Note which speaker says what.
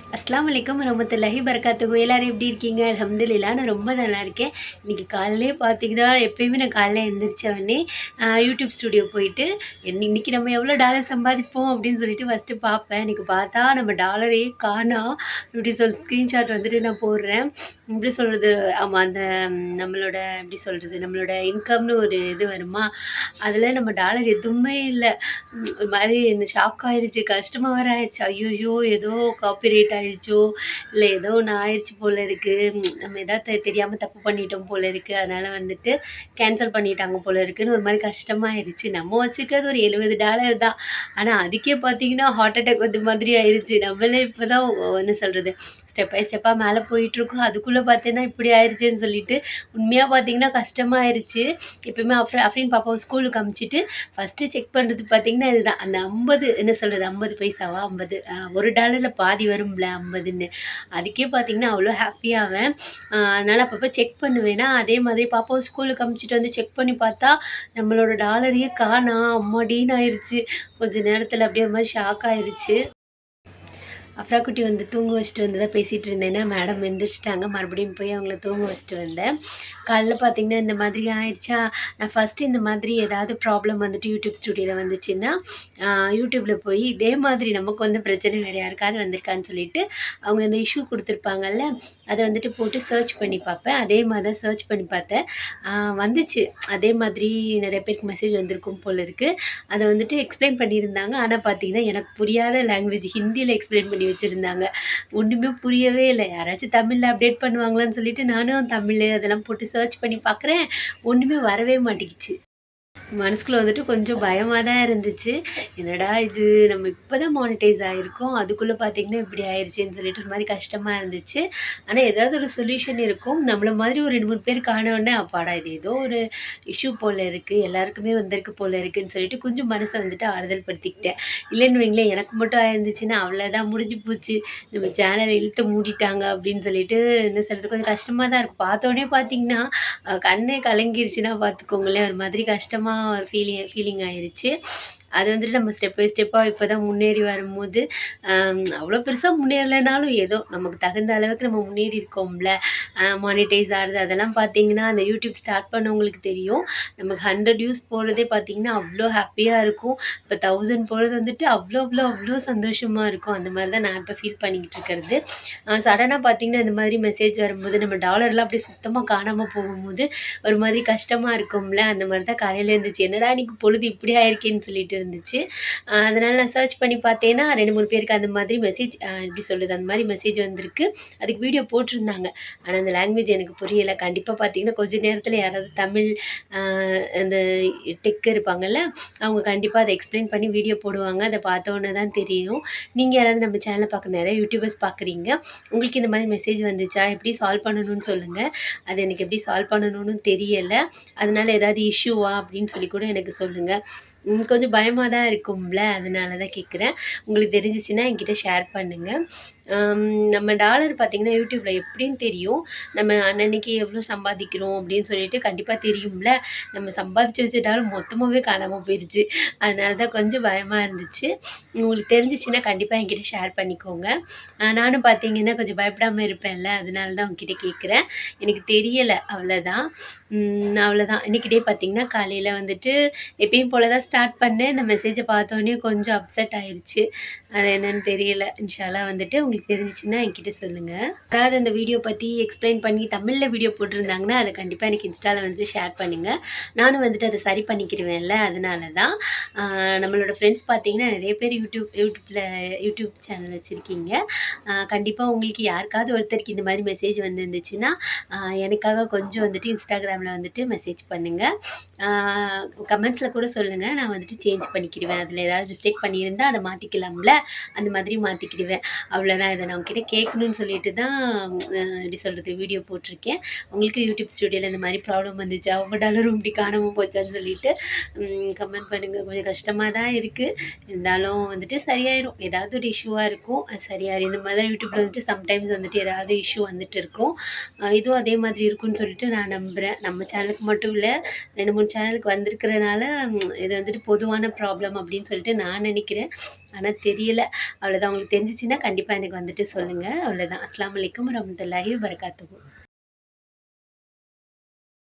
Speaker 1: அஸ்ஸலாமு அலைக்கும் வரஹ்மத்துல்லாஹி பரக்காத்துஹு. எல்லாரும் எப்படி இருக்கீங்க? அல்ஹம்துலில்லாஹ் நான் ரொம்ப நல்லா இருக்கேன். இன்னைக்கு காலையிலேயே பார்த்தீங்கன்னா, எப்பயுமே நான் காலைல எந்திரிச்ச உடனே யூடியூப் ஸ்டுடியோ போயிட்டு, இன்னைக்கு நம்ம எவ்வளோ டாலர் சம்பாதிப்போம் அப்படின்னு சொல்லிட்டு ஃபஸ்ட்டு பார்ப்பேன். இன்னைக்கு பார்த்தா நம்ம டாலரையே காணோம். இப்படி ஸ்க்ரீன்ஷாட் வந்துட்டு நான் போடுறேன். எப்படி சொல்றது? ஆமா அந்த நம்மளோட எப்படி சொல்றது? நம்மளோட இன்கம்னு ஒரு இது வருமா, அதில நம்ம டாலர் எதுவுமே இல்ல. ஒரு மாரி என்ன ஷாக் ஆயிருச்சு. கஷ்டமா வேற ஆயிருச்சு. ஐய்யய்யோ! ஏதோ காப்பிரைட் ஆயிருச்சோ! இல்ல ஏதோ ஒண்ணு ஆயிருச்சு போல இருக்கு. நம்ம ஏதாவது தெரியாம தப்பு பண்ணிட்டோம் போல இருக்கு. அதனால வந்துட்டு கேன்சல் பண்ணிட்டாங்க போல இருக்குன்னு ஒரு மாரி கஷ்டமாயிருச்சு. நம்ம வச்சுருக்கிறது ஒரு $70 தான். ஆனா அதுக்கே பார்த்தீங்கன்னா, ஹார்ட் அட்டாக் வந்த மாதிரி ஆயிருச்சு. நம்மளே இப்ப தான் என்ன சொல்றது? ஸ்டெப் பை ஸ்டெப்பா மேல போயிட்டுருக்கோம். அதுக்குள்ள பார்த்தீங்கன்னா, இப்படி ஆயிருச்சேன்னு சொல்லிட்டு, உண்மையா பார்த்தீங்கன்னா கஷ்டமாயிருச்சு. எப்பயுமே அஃப்ரின் பாப்பாவ ஸ்கூலுக்கு அனுப்பிச்சுட்டு ஃபஸ்ட்டு செக் பண்ணுறது பார்த்தீங்கன்னா, இதுதான். அந்த 50 என்ன சொல்றது? 50 பைசாவா? 50 $1ல பாதி வரும்ல 50ன்னு. அதுக்கே பார்த்தீங்கன்னா, அவ்வளோ ஹாப்பியாவேன். அதனால அப்பப்போ செக் பண்ணுவேனா, அதே மாதிரி பாப்பாவ ஸ்கூலுக்கு அனுப்பிச்சுட்டு வந்து செக் பண்ணி பார்த்தா, நம்மளோட டாலரையே காணோம். அம்மாடின்னு ஆயிருச்சு. கொஞ்ச நேரத்தில அப்படியே ஒரு மாரி ஷாக் ஆயிருச்சு. அஃப்ரா குட்டி வந்து தூங்க வச்சுட்டு வந்து தான் பேசிகிட்டு இருந்தேன்னா, மேடம் எந்திரிச்சிட்டாங்க. மறுபடியும் போய் அவங்கள தூங்க வச்சுட்டு வந்தேன். காலைல பார்த்தீங்கன்னா, இந்த மாதிரி ஆயிடுச்சா, நான் ஃபஸ்ட்டு இந்த மாதிரி ஏதாவது ப்ராப்ளம் வந்துட்டு யூடியூப் ஸ்டுடியோல வந்துச்சுன்னா, யூடியூப்ல போய் இதே மாதிரி நமக்கு வந்த பிரச்சனை வேறு யாருக்காவது வந்திருக்கான்னு சொல்லிட்டு, அவங்க அந்த இஷ்யூ குடுத்துருப்பாங்கல்ல, அத வந்துட்டு போட்டு சர்ச் பண்ணி பார்ப்பேன். அதே மாரி தான் சர்ச் பண்ணி பார்த்தேன். வந்துச்சு. அதே மாதிரி நெறைய பேருக்கு மெசேஜ் வந்திருக்கும் போல இருக்கு. அத வந்துட்டு எக்ஸ்பிளைன் பண்ணியிருந்தாங்க. ஆனா பார்த்தீங்கன்னா, எனக்கு புரியாத லாங்குவேஜ் ஹிந்தியில எக்ஸ்பிளைன் பண்ணி வச்சிருந்தாங்க. ஒண்ணுமே புரியவே இல்ல. யாராச்சும் தமிழ்ல அப்டேட் பண்ணுவாங்களான்னு சொல்லிட்டு நானும் தமிழ் அதெல்லாம் போட்டு சர்ச் பண்ணி பார்க்குறேன். ஒண்ணுமே வரவே மாட்டேங்குச்சு. மனசுக்குள்ள வந்துட்டு கொஞ்சம் பயமா தான் இருந்துச்சு. என்னடா இது நம்ம இப்ப தான் மானிடைஸ் ஆயிருக்கோம். அதுக்குள்ள பார்த்தீங்கன்னா, இப்படி ஆயிருச்சேன்னு சொல்லிட்டு ஒரு மாரி கஷ்டமா இருந்துச்சு. ஆனா ஏதாவது ஒரு சொல்யூஷன் இருக்கும். நம்மள மாதிரி ஒரு 2, 3 பேர் காணோனே, அப்பாடா! இது ஏதோ ஒரு இஷ்யூ போல இருக்கு. எல்லாருக்குமே வந்திருக்கு போல இருக்குன்னு சொல்லிட்டு கொஞ்சம் மனச வந்துட்டு ஆறுதல் படுத்திக்கிட்டேன். இல்லன்னு வைங்களேன், எனக்கு மட்டும் ஆயிருந்துச்சுன்னா அவ்வளோதான் முடிஞ்சு போச்சு. நம்ம சேனல இழுத்து மூடிட்டாங்க அப்படின்னு சொல்லிட்டு என்ன சொல்றது, கொஞ்சம் கஷ்டமா தான் இருக்கும். பார்த்தோனே பார்த்தீங்கன்னா, கண்ணே கலங்கிருச்சுன்னா பார்த்துக்கோங்களேன். ஒரு மாதிரி கஷ்டமா ஒரு ஃபீலிங் ஆயிருச்சு. அது வந்துட்டு நம்ம ஸ்டெப் பை ஸ்டெப்பா இப்ப தான் முன்னேறி வரும்போது, அவ்வளோ பெருசா முன்னேறலைனாலும் ஏதோ நமக்கு தகுந்த அளவுக்கு நம்ம முன்னேறி இருக்கோம்ல. மானிடைஸ் ஆகுது அதெல்லாம் பார்த்தீங்கன்னா, அந்த யூடியூப் ஸ்டார்ட் பண்ணவங்களுக்கு தெரியும். நமக்கு 100 வியூஸ் போடுறதே பார்த்தீங்கன்னா, அவ்வளோ ஹாப்பியா இருக்கும். இப்போ 1000 போடுறது வந்துட்டு அவ்வளோ அவ்வளோ அவ்வளோ சந்தோஷமா இருக்கும். அந்த மாரி தான் நான் இப்போ ஃபீல் பண்ணிக்கிட்டு இருக்கிறது. சடனா பார்த்தீங்கன்னா, இந்த மாதிரி மெசேஜ் வரும்போது நம்ம டாலர்லாம் அப்படியே சுத்தமா காணாம போகும்போது, ஒரு மாதிரி கஷ்டமா இருக்கும்ல. அந்த மாரி தான் காலையில இருந்துச்சு. என்னடா இன்னைக்கு பொழுது இப்படி ஆயிருக்கேன்னு சொல்லிட்டு இருந்துச்சு. அதனால நான் சர்ச் பண்ணி பார்த்தேன்னா, 2, 3 பேருக்கு அந்த மாதிரி மெசேஜ் எப்படி சொல்றது? அந்த மாரி மெசேஜ் வந்திருக்கு. அதுக்கு வீடியோ போட்டிருந்தாங்க. ஆனா அந்த லாங்குவேஜ் எனக்கு புரியல. கண்டிப்பா பார்த்தீங்கன்னா, கொஞ்ச நேரத்தில யாராவது தமிழ் அ அந்த டெக் இருப்பாங்கல்ல, அவங்க கண்டிப்பா அத எக்ஸ்பிளைன் பண்ணி வீடியோ போடுவாங்க. அத பார்த்தோனே தான் தெரியும். நீங்க யாராவது நம்ம சேனல பார்க்க நெறைய யூடியூபர்ஸ் பார்க்குறீங்க. உங்களுக்கு இந்த மாரி மெசேஜ் வந்துச்சா? எப்படி சால்வ் பண்ணணும்னு சொல்லுங்க. அது எனக்கு எப்படி சால்வ் பண்ணணும்னு தெரியல. அதனால ஏதாவது இஷ்யூவா? அப்படின்னு சொல்லி கூட எனக்கு சொல்லுங்க. கொஞ்சம் பயமா தான் இருக்கும்ல. அதனால தான் கேட்குறேன். உங்களுக்கு தெரிஞ்சுச்சுன்னா என்கிட்ட ஷேர் பண்ணுங்க. அம் நம்ம டாலர் பார்த்தீங்கன்னா, யூடியூப்ல எப்படின்னு தெரியும். நம்ம அன்னன்னைக்கு எவ்வளோ சம்பாதிக்கிறோம் அப்படின்னு சொல்லிட்டு கண்டிப்பா தெரியும்ல. நம்ம சம்பாதிச்சு வச்ச டாலர் மொத்தமாவே காணாம போயிருச்சு. அதனால தான் கொஞ்சம் பயமா இருந்துச்சு. உங்களுக்கு தெரிஞ்சுச்சுன்னா கண்டிப்பா என்கிட்ட ஷேர் பண்ணிக்கோங்க. நானும் பார்த்தீங்கன்னா, கொஞ்சம் பயப்படாம இருப்பேன்ல. அதனால தான் உங்ககிட்ட கேட்குறேன். எனக்கு தெரியல அவ்வளோதான். அவ்வளோதான். இன்னைக்கு டே பார்த்தீங்கன்னா, காலையில வந்துட்டு எப்பயும் போல தான் ஸ்டார்ட் பண்ணேன். இந்த மெசேஜ பார்த்தோனே கொஞ்சம் அப்செட் ஆயிருச்சு. அது என்னன்னு தெரியல. இன்ஷா அல்லாஹ் வந்துட்டு உங்களுக்கு தெரிஞ்சுச்சுன்னா என்கிட்ட சொல்லுங்க. யாராவது அந்த வீடியோ பத்தி எக்ஸ்பிளைன் பண்ணி தமிழ்ல வீடியோ போட்டிருந்தாங்கன்னா, அத கண்டிப்பா எனக்கு இன்ஸ்டால வந்துட்டு ஷேர் பண்ணுங்க. நானும் வந்துட்டு அத சரி பண்ணிக்கிருவேன்ல. அதனால தான். நம்மளோட ஃப்ரெண்ட்ஸ் பார்த்தீங்கன்னா, நெறைய பேர் யூடியூப் சேனல் வச்சிருக்கீங்க. கண்டிப்பா உங்களுக்கு யாருக்காவது ஒருத்தருக்கு இந்த மாரி மெசேஜ் வந்திருந்துச்சுன்னா, எனக்காக கொஞ்சம் வந்துட்டு இன்ஸ்டாகிராம்ல வந்துட்டு மெசேஜ் பண்ணுங்க. கமெண்ட்ஸ்ல கூட சொல்லுங்க. நான் வந்துட்டு சேஞ்ச் பண்ணிக்கிருவேன். அதில ஏதாவது மிஸ்டேக் பண்ணியிருந்தா அத மாத்திக்கலாம்ல. அந்த மாதிரி மாத்திக்கிருவேன். அவ்வளோதான். இத நான் உங்ககிட்ட கேட்கணும்னு சொல்லிட்டு தான் எப்படி சொல்றது வீடியோ போட்டிருக்கேன். உங்களுக்கு யூடியூப் ஸ்டுடியோல இந்த மாரி ப்ராப்ளம் வந்துச்சா? உங்க டாலரும் இப்படி காணாம போச்சான்னு சொல்லிட்டு கமெண்ட் பண்ணுங்க. கொஞ்சம் கஷ்டமா தான் இருக்கு. இருந்தாலும் வந்துட்டு சரியாயிரும். ஏதாவது ஒரு இஷ்யூவா இருக்கும். அது சரியாயிரும். இந்த மாரி தான் யூடியூப்ல வந்துட்டு சம்டைம்ஸ் வந்துட்டு ஏதாவது இஷ்யூ வந்துட்டு இருக்கும். இதுவும் அதே மாதிரி இருக்கும்னு சொல்லிட்டு நான் நம்புறேன். நம்ம சேனலுக்கு மட்டும் இல்ல, 2, 3 சேனலுக்கு வந்திருக்கிறனால இது வந்துட்டு பொதுவான ப்ராப்ளம் அப்படின்னு சொல்லிட்டு நான் நெனைக்கிறேன். ஆனால் தெரியல. அவ்வளோதான். உங்களுக்கு தெரிஞ்சிச்சுன்னா கண்டிப்பாக எனக்கு வந்துட்டு சொல்லுங்கள். அவ்வளோதான். அஸ்ஸலாமு அலைக்கும் வரஹ்மத்துல்லாஹி வபரகாத்துஹு.